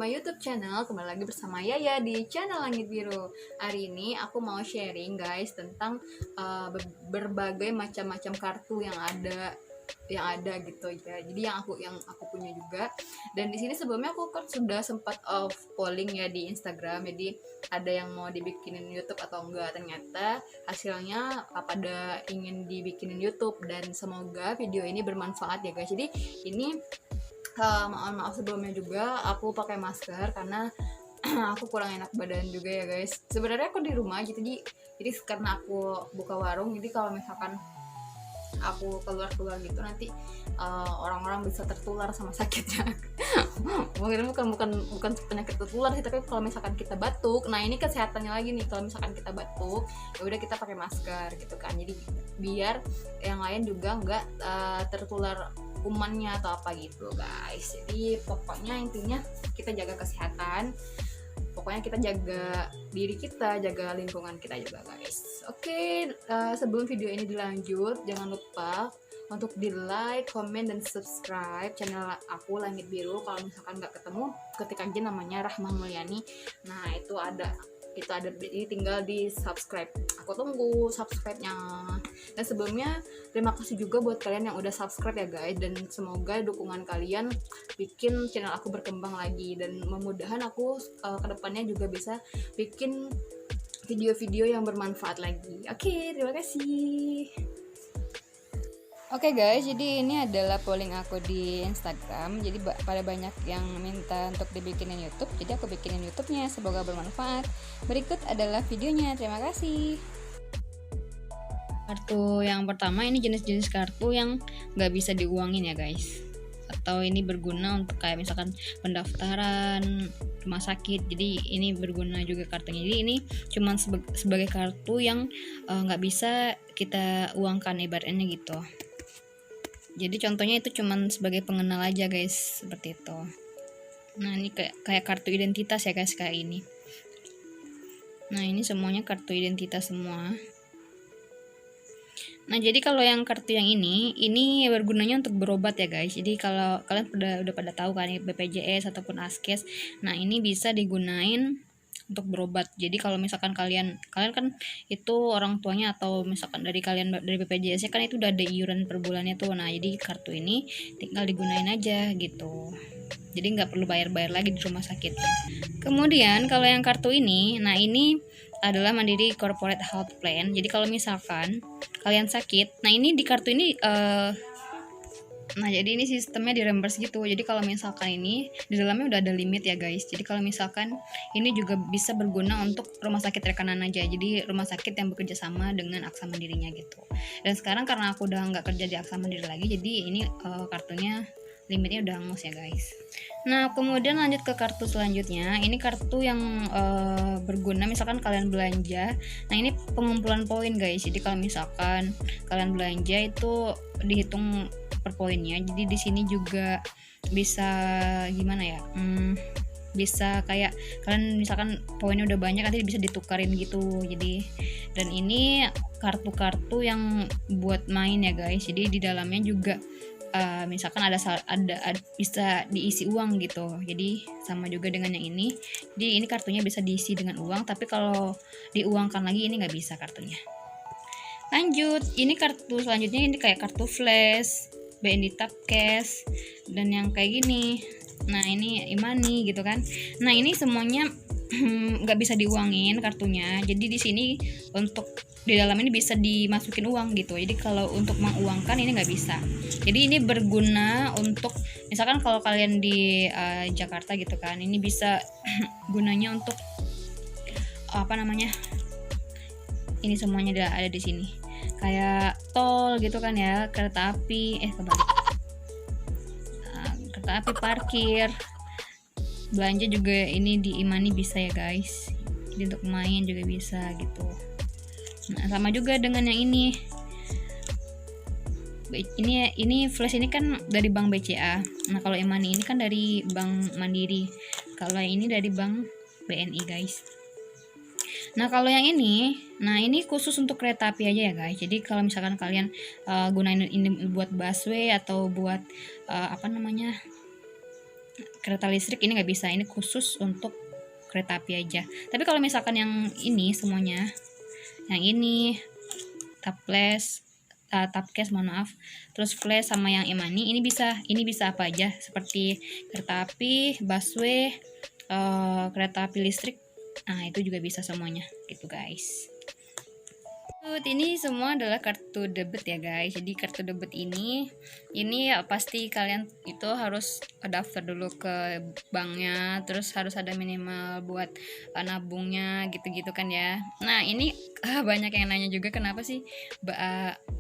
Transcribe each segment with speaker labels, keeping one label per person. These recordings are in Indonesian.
Speaker 1: my YouTube channel. Kembali lagi bersama Yaya di channel Langit Biru. Hari ini aku mau sharing guys tentang berbagai macam-macam kartu yang ada gitu ya. Jadi yang aku punya juga. Dan di sini sebelumnya aku kan sudah sempat polling ya di Instagram. Jadi ada yang mau dibikinin YouTube atau enggak. Ternyata hasilnya pada ingin dibikinin YouTube, dan semoga video ini bermanfaat ya guys. Jadi ini mohon maaf sebelumnya juga aku pakai masker karena aku kurang enak badan juga ya guys. Sebenarnya aku di rumah gitu, jadi karena aku buka warung, jadi kalau misalkan aku keluar gitu nanti orang-orang bisa tertular sama sakitnya. Mungkin bukan penyakit tertular sih, tapi kalau misalkan kita batuk, nah ini kesehatannya lagi nih, kalau misalkan kita batuk ya udah kita pakai masker gitu kan, jadi biar yang lain juga nggak tertular kumannya atau apa gitu guys. Jadi pokoknya intinya kita jaga kesehatan, pokoknya kita jaga diri kita, jaga lingkungan kita juga guys. Oke, sebelum video ini dilanjut, jangan lupa untuk di like, comment, dan subscribe channel aku Langit Biru. Kalau misalkan nggak ketemu, ketik aja namanya Rahma Mulyani. Nah itu ada ini, tinggal di subscribe. Aku tunggu subscribe-nya. Dan sebelumnya terima kasih juga buat kalian yang udah subscribe ya guys, dan semoga dukungan kalian bikin channel aku berkembang lagi, dan mudah-mudahan aku kedepannya juga bisa bikin video-video yang bermanfaat lagi. Oke, terima kasih. Oke guys, jadi ini adalah polling aku di Instagram. Jadi pada banyak yang minta untuk dibikinin YouTube, jadi aku bikinin YouTube-nya, semoga bermanfaat. Berikut adalah videonya, terima kasih. Kartu yang pertama, ini jenis-jenis kartu yang nggak bisa diuangin ya guys, atau ini berguna untuk kayak misalkan pendaftaran rumah sakit. Jadi ini berguna juga kartunya. Jadi ini cuman sebagai kartu yang nggak bisa kita uangkan ibaratnya gitu. Jadi contohnya itu cuman sebagai pengenal aja guys, seperti itu. Nah ini kayak kartu identitas ya guys, kayak ini. Nah ini semuanya kartu identitas semua. Nah jadi kalau yang kartu yang ini bergunanya untuk berobat ya guys. Jadi kalau kalian udah pada tahu kan BPJS ataupun Askes, nah ini bisa digunain untuk berobat. Jadi kalau misalkan kalian kan itu orang tuanya atau misalkan dari BPJS kan itu udah ada iuran per bulannya tuh. Nah jadi kartu ini tinggal digunain aja gitu, jadi nggak perlu bayar lagi di rumah sakit. Kemudian kalau yang kartu ini, nah ini adalah Mandiri Corporate Health Plan. Jadi kalau misalkan kalian sakit, nah ini di kartu ini nah jadi ini sistemnya di reimburse gitu. Jadi kalau misalkan ini di dalamnya udah ada limit ya guys. Jadi kalau misalkan ini juga bisa berguna untuk rumah sakit rekanan aja, jadi rumah sakit yang bekerja sama dengan Aksa Mandirinya gitu. Dan sekarang karena aku udah nggak kerja di Aksa Mandiri lagi, jadi ini kartunya limitnya udah hangus ya guys. Nah kemudian lanjut ke kartu selanjutnya. Ini kartu yang berguna misalkan kalian belanja. Nah ini pengumpulan poin guys. Jadi kalau misalkan kalian belanja itu dihitung per poinnya. Jadi di sini juga bisa gimana ya? Bisa kayak kalian misalkan poinnya udah banyak, nanti bisa ditukarin gitu. Jadi dan ini kartu-kartu yang buat main ya guys. Jadi di dalamnya juga misalkan ada bisa diisi uang gitu. Jadi sama juga dengan yang ini. Jadi ini kartunya bisa diisi dengan uang, tapi kalau diuangkan lagi ini nggak bisa kartunya. Lanjut, ini kartu selanjutnya, ini kayak kartu flash, BNI Tap Cash, dan yang kayak gini. Nah ini e-money gitu kan. Nah ini semuanya nggak bisa diuangin kartunya. Jadi di sini untuk di dalam ini bisa dimasukin uang gitu. Jadi kalau untuk menguangkan ini nggak bisa. Jadi ini berguna untuk misalkan kalau kalian di Jakarta gitu kan, ini bisa gunanya untuk apa namanya? Ini semuanya ada di sini. Kayak tol gitu kan ya, kereta api, kereta api, parkir, belanja juga ini di e-money bisa ya guys. Jadi untuk main juga bisa gitu. Nah sama juga dengan yang ini flash ini kan dari Bank BCA. Nah kalau e-money ini kan dari Bank Mandiri. Kalau yang ini dari Bank BNI guys. Nah kalau yang ini, nah ini khusus untuk kereta api aja ya guys. Jadi kalau misalkan kalian gunain ini buat busway atau buat apa namanya kereta listrik ini nggak bisa, ini khusus untuk kereta api aja. Tapi kalau misalkan yang ini semuanya, yang ini taples, tapkes mohon maaf, terus flash sama yang e-money ini bisa apa aja, seperti kereta api, busway, kereta api listrik. Nah itu juga bisa semuanya gitu guys. Ini semua adalah kartu debit ya guys. Jadi kartu debit ini ya pasti kalian itu harus daftar dulu ke banknya, terus harus ada minimal buat nabungnya gitu-gitu kan ya. Nah ini banyak yang nanya juga kenapa sih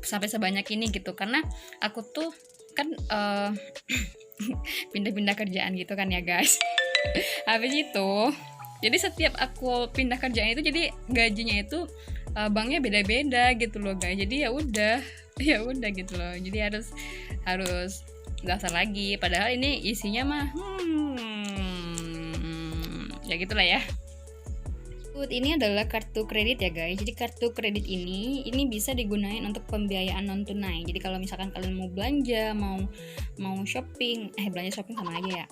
Speaker 1: sampai sebanyak ini gitu, karena aku tuh kan pindah-pindah kerjaan gitu kan ya guys. Habis itu jadi setiap aku pindah kerjaan itu jadi gajinya itu banknya beda-beda gitu loh guys. Jadi ya udah gitu loh. Jadi harus daftar lagi. Padahal ini isinya mah ya gitulah ya. Ini adalah kartu kredit ya guys. Jadi kartu kredit ini bisa digunain untuk pembiayaan non tunai. Jadi kalau misalkan kalian mau belanja, mau shopping, belanja shopping sama aja ya.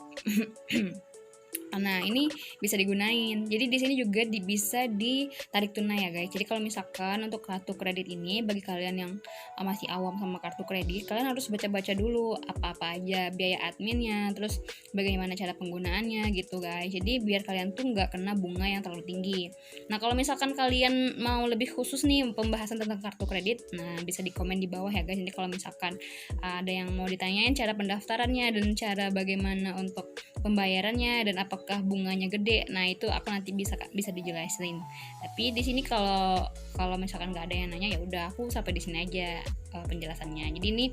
Speaker 1: Nah ini bisa digunain. Jadi di sini juga bisa ditarik tunai ya guys. Jadi kalau misalkan untuk kartu kredit ini, bagi kalian yang masih awam sama kartu kredit, kalian harus baca-baca dulu apa-apa aja biaya adminnya, terus bagaimana cara penggunaannya gitu guys. Jadi biar kalian tuh nggak kena bunga yang terlalu tinggi. Nah kalau misalkan kalian mau lebih khusus nih pembahasan tentang kartu kredit, nah bisa di komen di bawah ya guys. Jadi kalau misalkan ada yang mau ditanyain cara pendaftarannya dan cara bagaimana untuk pembayarannya dan apakah bunganya gede, nah itu aku nanti bisa dijelasin. Tapi di sini kalau misalkan nggak ada yang nanya, ya udah aku sampai di sini aja penjelasannya. Jadi ini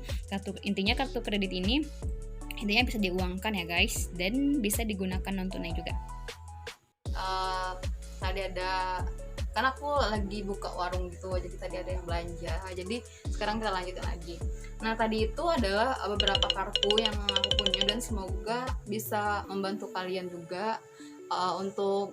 Speaker 1: intinya kartu kredit ini intinya bisa diuangkan ya guys, dan bisa digunakan non tunai juga. Tadi ada, karena aku lagi buka warung gitu, jadi tadi ada yang belanja, jadi sekarang kita lanjutin lagi. Nah tadi itu adalah beberapa kartu yang aku punya dan semoga bisa membantu kalian juga untuk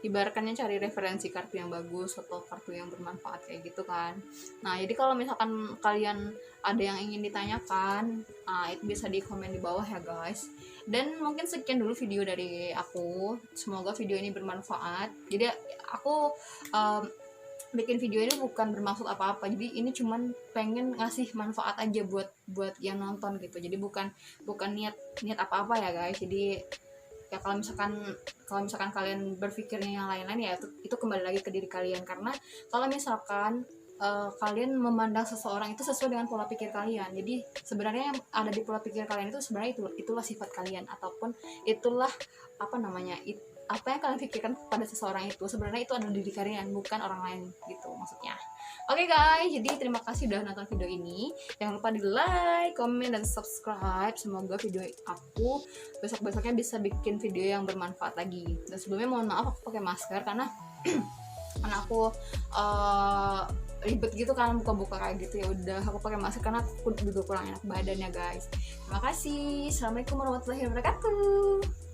Speaker 1: ibaratkannya cari referensi kartu yang bagus atau kartu yang bermanfaat kayak gitu kan. Nah jadi kalau misalkan kalian ada yang ingin ditanyakan, itu bisa di komen di bawah ya guys. Dan mungkin sekian dulu video dari aku, semoga video ini bermanfaat. Jadi aku bikin video ini bukan bermaksud apa-apa, jadi ini cuman pengen ngasih manfaat aja buat yang nonton gitu. Jadi bukan niat apa-apa ya guys. Jadi ya kalau misalkan kalian berpikirnya yang lain-lain, ya itu kembali lagi ke diri kalian. Karena kalau misalkan kalian memandang seseorang itu sesuai dengan pola pikir kalian, jadi sebenarnya yang ada di pola pikir kalian itu sebenarnya itulah sifat kalian, ataupun itulah apa yang kalian pikirkan pada seseorang itu sebenarnya itu ada di diri kalian, bukan orang lain gitu maksudnya. Oke guys, jadi terima kasih udah nonton video ini. Jangan lupa di like, komen, dan subscribe. Semoga video aku besok-besoknya bisa bikin video yang bermanfaat lagi. Dan sebelumnya mohon maaf aku pakai masker karena aku ribet gitu kan buka-buka kayak gitu. Ya udah aku pakai masker karena aku juga kurang enak badannya guys. Terima kasih. Assalamualaikum warahmatullahi wabarakatuh.